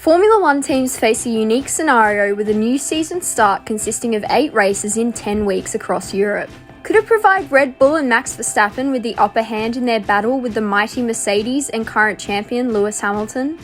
Formula One teams face a unique scenario with a new season start consisting of 8 races in 10 weeks across Europe. Could it provide Red Bull and Max Verstappen with the upper hand in their battle with the mighty Mercedes and current champion Lewis Hamilton?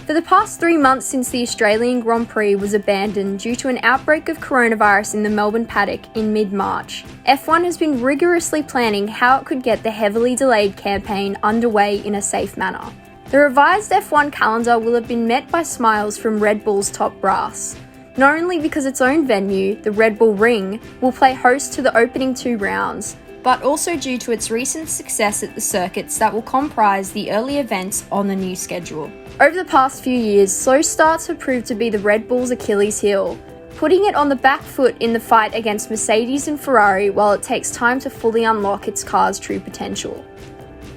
For the past 3 months since the Australian Grand Prix was abandoned due to an outbreak of coronavirus in the Melbourne paddock in mid-March, F1 has been rigorously planning how it could get the heavily delayed campaign underway in a safe manner. The revised F1 calendar will have been met by smiles from Red Bull's top brass, not only because its own venue, the Red Bull Ring, will play host to the opening 2 rounds, but also due to its recent success at the circuits that will comprise the early events on the new schedule. Over the past few years, slow starts have proved to be the Red Bull's Achilles heel, putting it on the back foot in the fight against Mercedes and Ferrari while it takes time to fully unlock its car's true potential.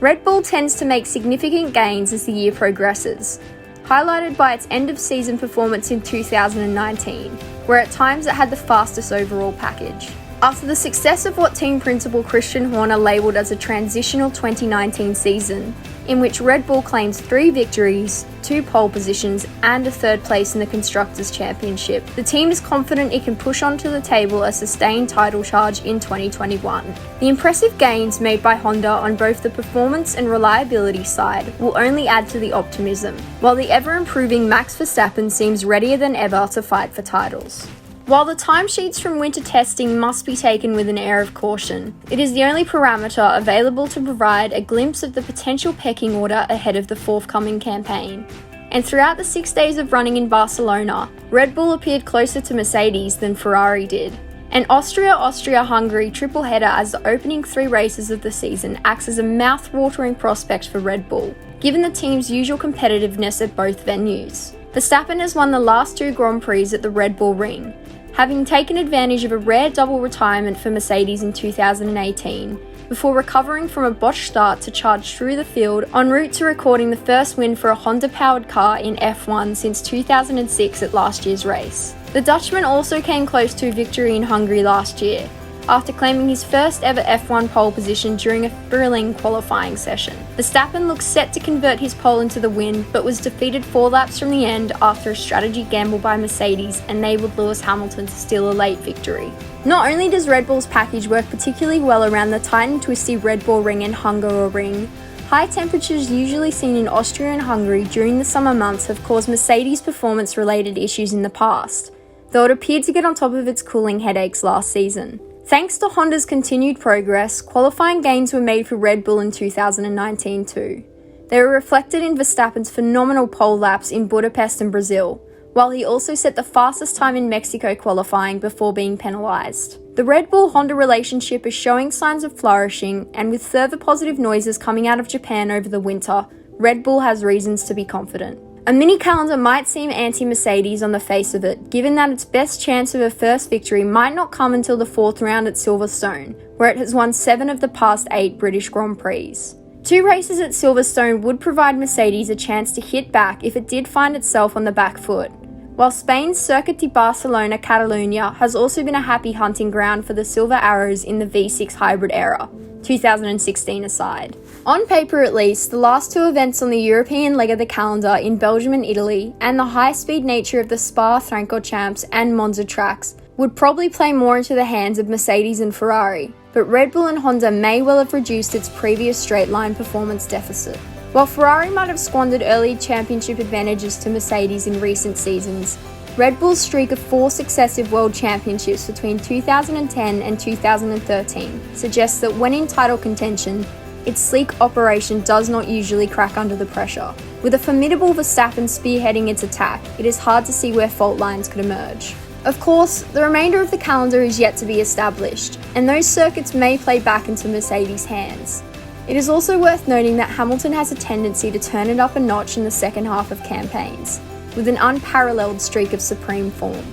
Red Bull tends to make significant gains as the year progresses, highlighted by its end-of-season performance in 2019, where at times it had the fastest overall package. After the success of what team principal Christian Horner labelled as a transitional 2019 season, in which Red Bull claims 3 victories, 2 pole positions, and a 3rd place in the Constructors' Championship, the team is confident it can push onto the table a sustained title charge in 2021. The impressive gains made by Honda on both the performance and reliability side will only add to the optimism, while the ever-improving Max Verstappen seems readier than ever to fight for titles. While the timesheets from winter testing must be taken with an air of caution, it is the only parameter available to provide a glimpse of the potential pecking order ahead of the forthcoming campaign. And throughout the 6 days of running in Barcelona, Red Bull appeared closer to Mercedes than Ferrari did. An Austria-Hungary triple header as the opening 3 races of the season acts as a mouth-watering prospect for Red Bull, given the team's usual competitiveness at both venues. Verstappen has won the last 2 Grand Prix at the Red Bull Ring, having taken advantage of a rare double retirement for Mercedes in 2018, before recovering from a botched start to charge through the field en route to recording the first win for a Honda-powered car in F1 since 2006 at last year's race. The Dutchman also came close to a victory in Hungary last year, after claiming his first ever F1 pole position during a thrilling qualifying session. Verstappen looks set to convert his pole into the win, but was defeated 4 laps from the end after a strategy gamble by Mercedes enabled Lewis Hamilton to steal a late victory. Not only does Red Bull's package work particularly well around the tight and twisty Red Bull Ring and Hungaroring, high temperatures usually seen in Austria and Hungary during the summer months have caused Mercedes performance-related issues in the past, though it appeared to get on top of its cooling headaches last season. Thanks to Honda's continued progress, qualifying gains were made for Red Bull in 2019 too. They were reflected in Verstappen's phenomenal pole laps in Budapest and Brazil, while he also set the fastest time in Mexico qualifying before being penalised. The Red Bull-Honda relationship is showing signs of flourishing, and with further positive noises coming out of Japan over the winter, Red Bull has reasons to be confident. A mini calendar might seem anti-Mercedes on the face of it, given that its best chance of a first victory might not come until the 4th round at Silverstone, where it has won 7 of the past 8 British Grand Prix. 2 races at Silverstone would provide Mercedes a chance to hit back if it did find itself on the back foot, while Spain's Circuit de Barcelona Catalunya has also been a happy hunting ground for the Silver Arrows in the V6 hybrid era, 2016 aside. On paper at least, the last 2 events on the European leg of the calendar in Belgium and Italy, and the high-speed nature of the Spa-Francorchamps and Monza tracks, would probably play more into the hands of Mercedes and Ferrari, but Red Bull and Honda may well have reduced its previous straight-line performance deficit. While Ferrari might have squandered early championship advantages to Mercedes in recent seasons, Red Bull's streak of 4 successive world championships between 2010 and 2013 suggests that when in title contention, its sleek operation does not usually crack under the pressure. With a formidable Verstappen spearheading its attack, it is hard to see where fault lines could emerge. Of course, the remainder of the calendar is yet to be established, and those circuits may play back into Mercedes' hands. It is also worth noting that Hamilton has a tendency to turn it up a notch in the second half of campaigns, with an unparalleled streak of supreme form.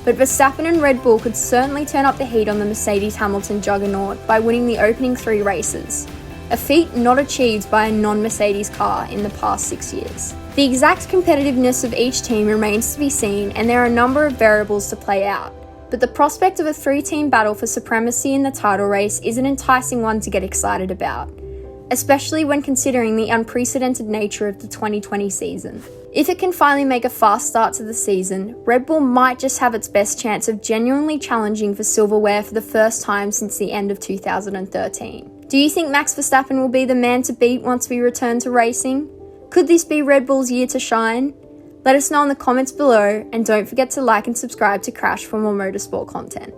But Verstappen and Red Bull could certainly turn up the heat on the Mercedes-Hamilton juggernaut by winning the opening 3 races, a feat not achieved by a non-Mercedes car in the past 6 years. The exact competitiveness of each team remains to be seen, and there are a number of variables to play out, but the prospect of a 3-team battle for supremacy in the title race is an enticing one to get excited about, especially when considering the unprecedented nature of the 2020 season. If it can finally make a fast start to the season, Red Bull might just have its best chance of genuinely challenging for silverware for the first time since the end of 2013. Do you think Max Verstappen will be the man to beat once we return to racing? Could this be Red Bull's year to shine? Let us know in the comments below, and don't forget to like and subscribe to Crash for more motorsport content.